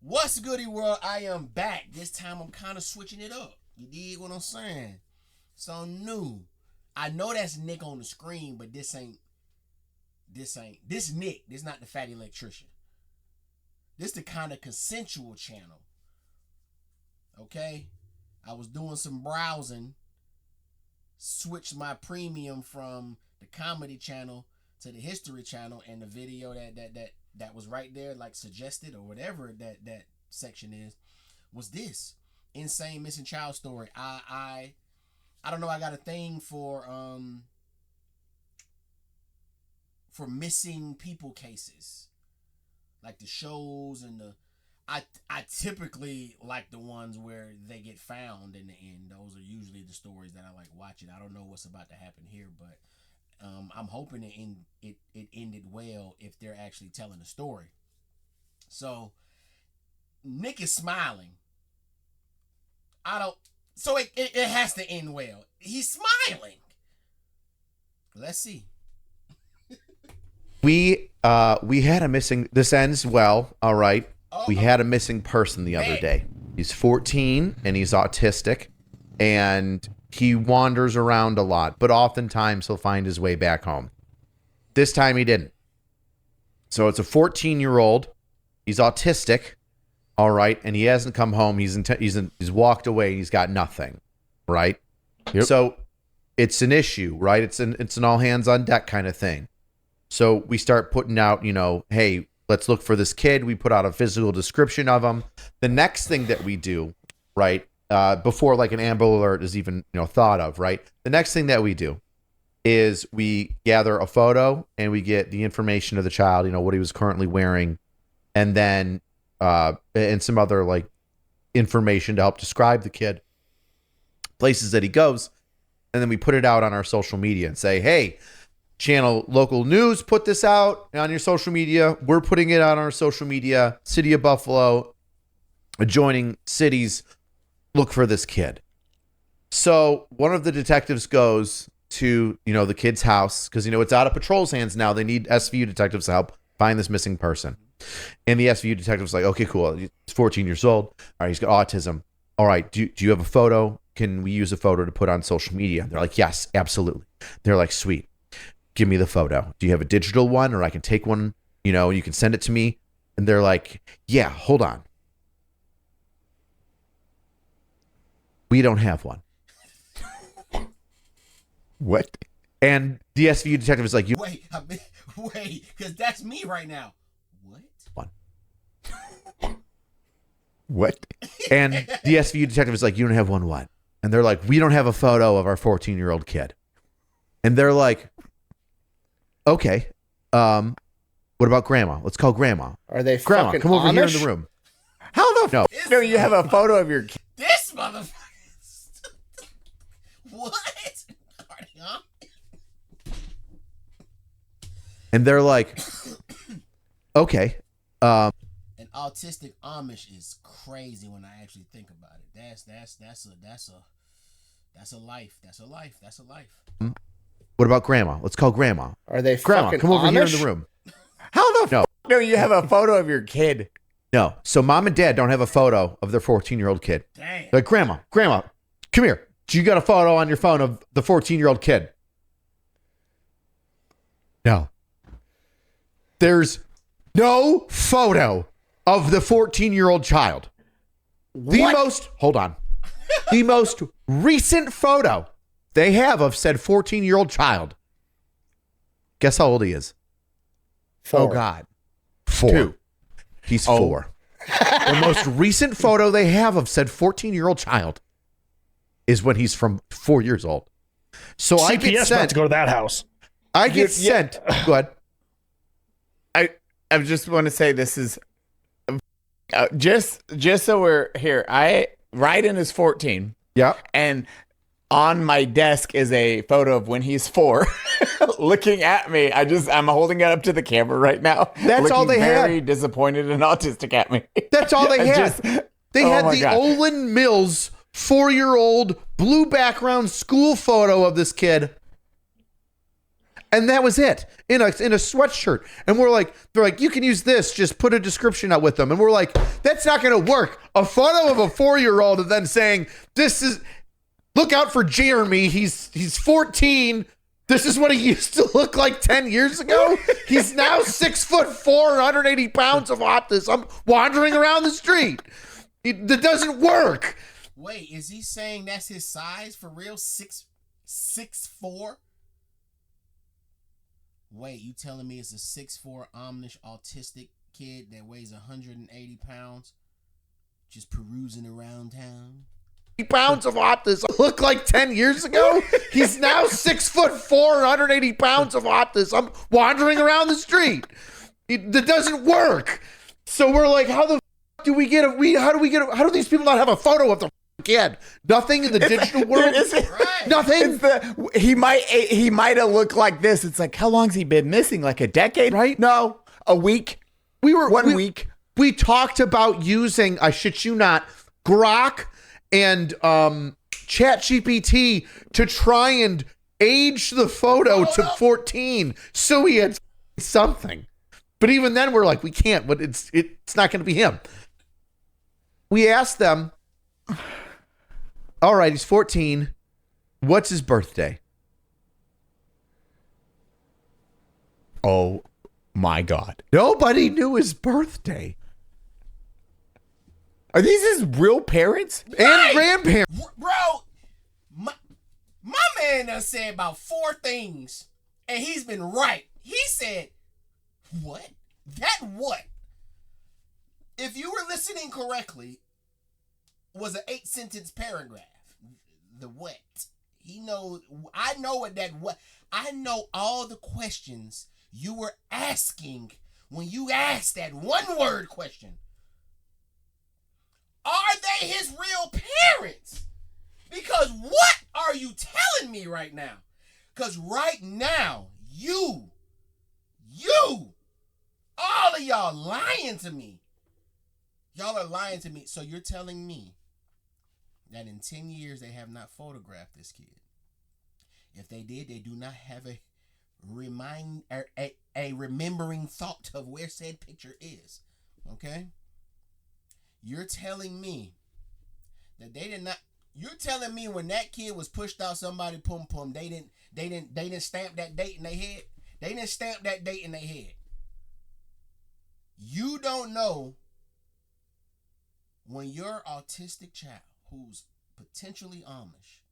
What's goody world? I am back. This time I'm kind of switching it up. You dig what I'm saying? Something new. I know that's Nick on the screen, but this Nick. This not the fatty electrician. This the Kinda Consensual channel. Okay? I was doing some browsing. Switched my premium from the comedy channel to the history channel, and the video that was right there, like suggested or whatever that section is, was this insane missing child story. I don't know. I got a thing for missing people cases, like the shows and the. I typically like the ones where they get found in the end. Those are usually the stories that I like watching. I don't know what's about to happen here, but I'm hoping it ended well if they're actually telling a story. So Nick is smiling. So it has to end well. He's smiling. Let's see. We had a missing. This ends well. All right. We had a missing person the other day. He's 14 and he's autistic, and he wanders around a lot, but oftentimes he'll find his way back home. This time he didn't. So it's a 14-year-old. He's autistic. All right. And he hasn't come home. He's walked away. He's got nothing. Right. Yep. So it's an issue, right? It's an all hands on deck kind of thing. So we start putting out, hey, let's look for this kid. We put out a physical description of him. The next thing that we do, right, before like an Amber Alert is even thought of, right? The next thing that we do is we gather a photo and we get the information of the child, what he was currently wearing, and then and some other like information to help describe the kid, places that he goes, and then we put it out on our social media and say, hey, channel local news, put this out on your social media. We're putting it out on our social media. City of Buffalo, adjoining cities, look for this kid. So one of the detectives goes to, the kid's house because, it's out of patrol's hands now. They need SVU detectives to help find this missing person. And the SVU detective's like, okay, cool. He's 14 years old. All right, he's got autism. All right, do you have a photo? Can we use a photo to put on social media? They're like, yes, absolutely. They're like, sweet. Give me the photo. Do you have a digital one, or I can take one, you can send it to me? And they're like, yeah, hold on. We don't have one. What? And the SVU detective is like, wait, because that's me right now. What? One. What? And the SVU detective is like, you don't have one what? And they're like, we don't have a photo of our 14-year-old kid. And they're like, okay. What about grandma? Let's call grandma. Are they grandma? Fucking Come over Amish? here in the room. How the no? You have a photo of your kid. This motherfucker. What? And they're like, okay. An autistic Amish is crazy when I actually think about it. That's a life. That's a life. What about grandma? Let's call grandma. Are they grandma? Fucking Come over Amish? here in the room. How the No, you have a photo of your kid. No. So mom and dad don't have a photo of their 14-year-old kid. Damn. Like, grandma, come here. You got a photo on your phone of the 14-year-old kid? No. There's no photo of the 14-year-old child. Hold on. The most recent photo they have of said 14-year-old child. Guess how old he is? 4. Oh, God. 4. 2. He's 4. The most recent photo they have of said 14-year-old child is when he's from 4 years old. So CPS I get sent about to go to that house. I get sent. Go ahead. I just want to say this is just so we're here. Ryden is 14. Yeah. And on my desk is a photo of when he's 4 looking at me. I'm holding it up to the camera right now. That's all they had. Very disappointed and autistic at me. That's all they had. They had the Olin Mills 4-year-old blue background school photo of this kid. And that was it, in a sweatshirt. And they're like, you can use this, just put a description out with them. And we're like, that's not going to work. A photo of a 4-year-old and then saying, look out for Jeremy. He's 14. This is what he used to look like 10 years ago. He's now 6'4", 180 pounds of autism, wandering around the street. That doesn't work. Wait, is he saying that's his size for real? 6'4"? Wait, you telling me it's a 6'4" Amish autistic kid that weighs 180 pounds just perusing around town? Pounds of autism look like 10 years ago. He's now 6'4", 180 pounds of autism, wandering around the street. That doesn't work. So we're like, how do these people not have a photo of the kid? Nothing in the digital world. Right. Nothing. He might have looked like this. It's like, how long's he been missing? Like a decade? Right? No, a week. One week. We talked about using, I shit you not, Grok and ChatGPT to try and age the photo to 14 so he had something. But even then we're like, we can't, but it's not going to be him. We asked them, all right, he's 14. What's his birthday? Oh my God. Nobody knew his birthday. Are these his real parents? And grandparents. Bro, my man done said about 4 things, and he's been right. He said, what? That what? If you were listening correctly, was an 8-sentence paragraph. The what? I know what that what. I know all the questions you were asking when you asked that one-word question. Are they his real parents? Because what are you telling me right now? Because right now, you, all of y'all lying to me. Y'all are lying to me. So you're telling me that in 10 years they have not photographed this kid. If they did, they do not have a remembering thought of where said picture is. Okay? You're telling me that they did not. You're telling me when that kid was pushed out somebody pum pum, they didn't stamp that date in their head. They didn't stamp that date in their head. You don't know when your autistic child, who's potentially Amish,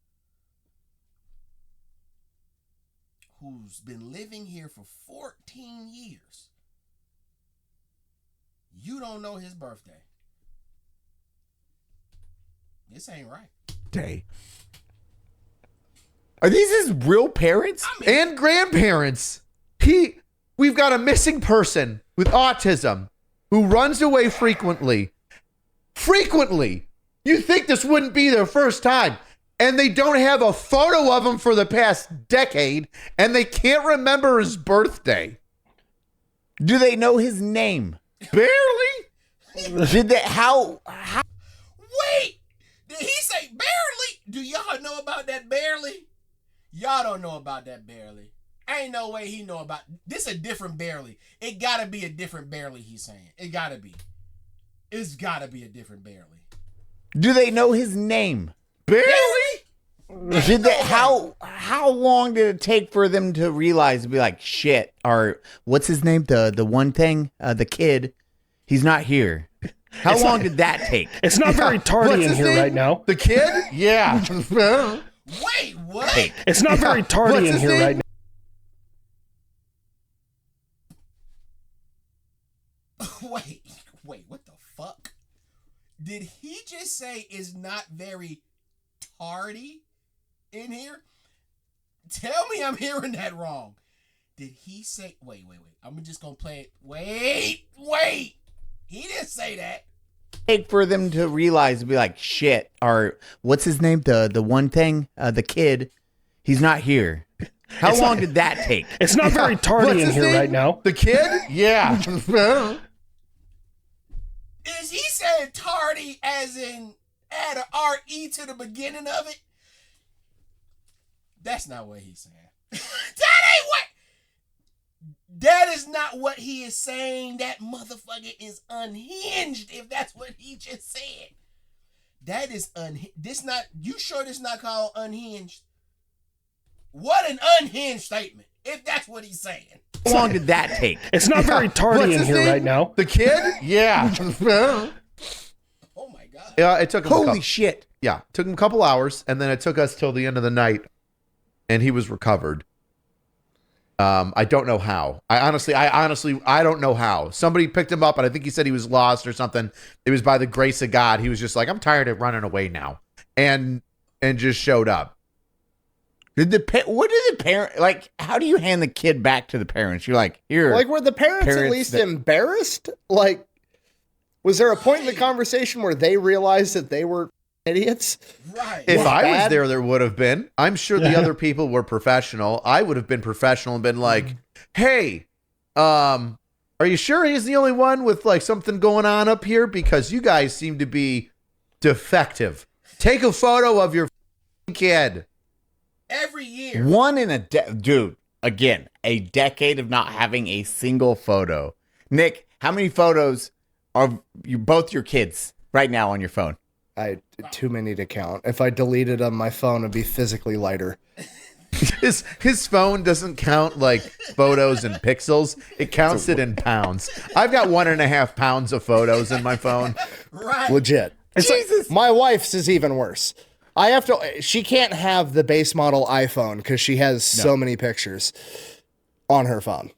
who's been living here for 14 years, you don't know his birthday. This ain't right. Day. Are these his real parents? And grandparents. We've got a missing person with autism who runs away frequently. Frequently. You think this wouldn't be their first time. And they don't have a photo of him for the past decade, and they can't remember his birthday. Do they know his name? Barely. Did they? How? Wait! Did he say barely? Do y'all know about that barely? Y'all don't know about that barely. Ain't no way he know about this. A different barely. It gotta be a different barely. He's saying it gotta be. It's gotta be a different barely. Do they know his name? Barely. Did they? How long did it take for them to realize to be like shit? Or what's his name? The one thing, the kid, he's not here. How long did that take? It's not very tardy in here name? right now. The kid? Yeah. Wait, what? It's not very tardy in here name? right now. Wait, what the fuck? Did he just say is not very tardy in here? Tell me I'm hearing that wrong. Did he say, wait. I'm just gonna play it. Wait. He didn't say that. Take for them to realize to be like shit. Or what's his name? The one thing, the kid, he's not here. How long did that take? It's not very tardy in here name? right now. The kid? Yeah. Is he saying tardy as in add a R-E to the beginning of it? That's not what he's saying. That ain't what. That is not what he is saying. That motherfucker is unhinged. If that's what he just said, that is this not. You sure this not called unhinged? What an unhinged statement. If that's what he's saying. How long did that take? It's not very tardy in here right now. The kid? Yeah. Oh my god. Yeah, it took him Holy shit. Yeah, it took him a couple hours, and then it took us till the end of the night, and he was recovered. I don't know how. I honestly, I don't know how. Somebody picked him up, and I think he said he was lost or something. It was by the grace of God. He was just like, I'm tired of running away now, and just showed up. What did the parent, like, how do you hand the kid back to the parents? You're like, here. Like, were the parents at least embarrassed? Like, was there a point in the conversation where they realized that they were idiots? Right. If I was there would have been. I'm sure the other people were professional. I would have been professional and been like, hey, are you sure he's the only one with like something going on up here? Because you guys seem to be defective. Take a photo of your kid. Every year. One in a dude, again, a decade of not having a single photo. Nick, how many photos are you both your kids right now on your phone? Too many to count. If I deleted them, my phone would be physically lighter. His phone doesn't count like photos and pixels. It counts it in pounds. I've got 1.5 pounds of photos in my phone. Right. Legit. Jesus. My wife's is even worse. She can't have the base model iPhone because she has so many pictures on her phone.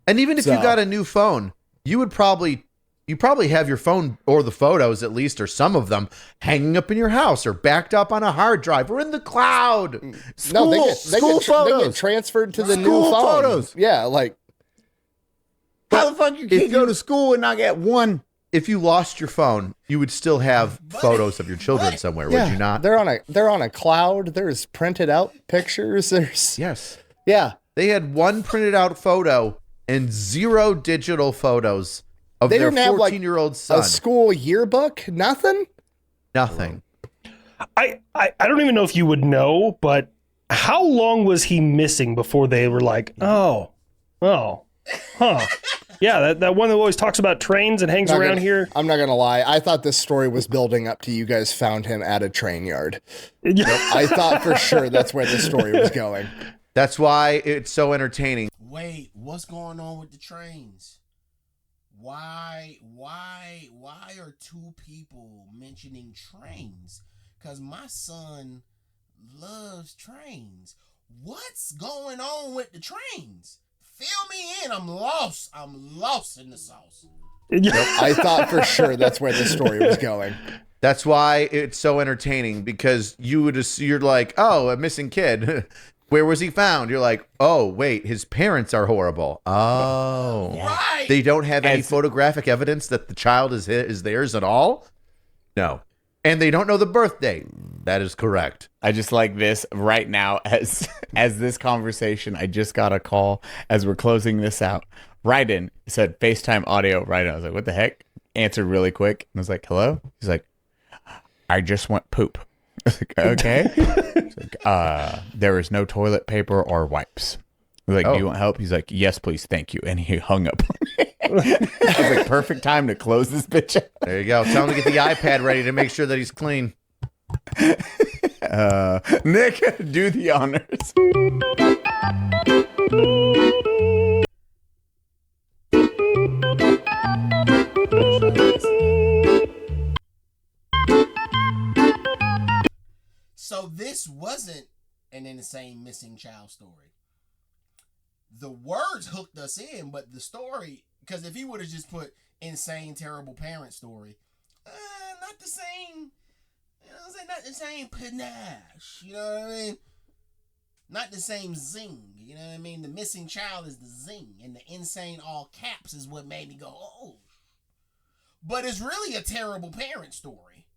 And even if you got a new phone, you probably have your phone or the photos at least, or some of them, hanging up in your house or backed up on a hard drive or in the cloud. They get transferred to the new phone. Photos. Yeah, like. How the fuck you kid go to school and not get one? If you lost your phone, you would still have photos of your children somewhere, would you not? They're on a cloud. There's printed out pictures. Yes. Yeah. They had one printed out photo and 0 digital photos of They their didn't have, like, 14-year-old son. A school yearbook? Nothing? Nothing. I don't even know if you would know, but how long was he missing before they were like, huh? Yeah, that one that always talks about trains and hangs around here. I'm not going to lie. I thought this story was building up to you guys found him at a train yard. I thought for sure that's where the story was going. That's why it's so entertaining. Wait, what's going on with the trains? Why are two people mentioning trains? Because my son loves trains. What's going on with the trains? Fill me in. I'm lost. I'm lost in the sauce. I thought for sure that's where the story was going. That's why it's so entertaining, because you're like, oh, a missing kid. Where was he found? You're like, oh, wait, his parents are horrible. Oh, Right. They don't have any photographic evidence that the child is theirs at all? No. And they don't know the birthday. That is correct. I just like this right now as this conversation. I just got a call as we're closing this out. Right in. It said FaceTime audio right in. I was like, what the heck? Answered really quick. And I was like, hello? He's like, I just want poop. I was like, okay. He's like, there is no toilet paper or wipes. I was like, do you want help? He's like, yes, please, thank you. And he hung up. I was like, perfect time to close this bitch out. There you go. Tell him to get the iPad ready to make sure that he's clean. Nick, do the honors. So this wasn't an insane missing child story. The words hooked us in, but the story, because if he would have just put insane, terrible parent story, not the same, not the same panache, you know what I mean? Not the same zing, you know what I mean? The missing child is the zing, and the insane all caps is what made me go, oh. But it's really a terrible parent story.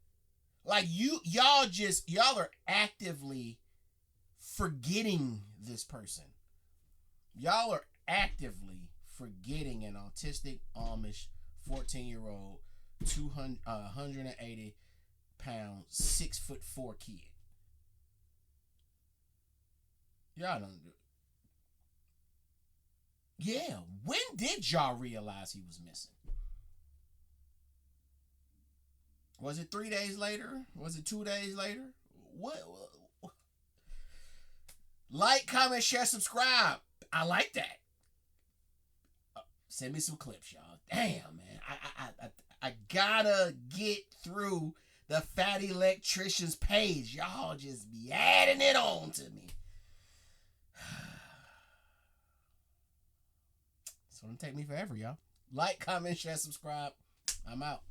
Like, y'all are actively forgetting this person. Y'all are actively forgetting an autistic Amish 14-year-old, 180 pound, 6'4" kid. Y'all don't do it. Yeah, when did y'all realize he was missing? Was it 3 days later? Was it 2 days later? What? Like, comment, share, subscribe. I like that. Send me some clips, y'all. Damn, man. I gotta get through the Fat Electrician's page. Y'all just be adding it on to me. It's gonna take me forever, y'all. Like, comment, share, subscribe. I'm out.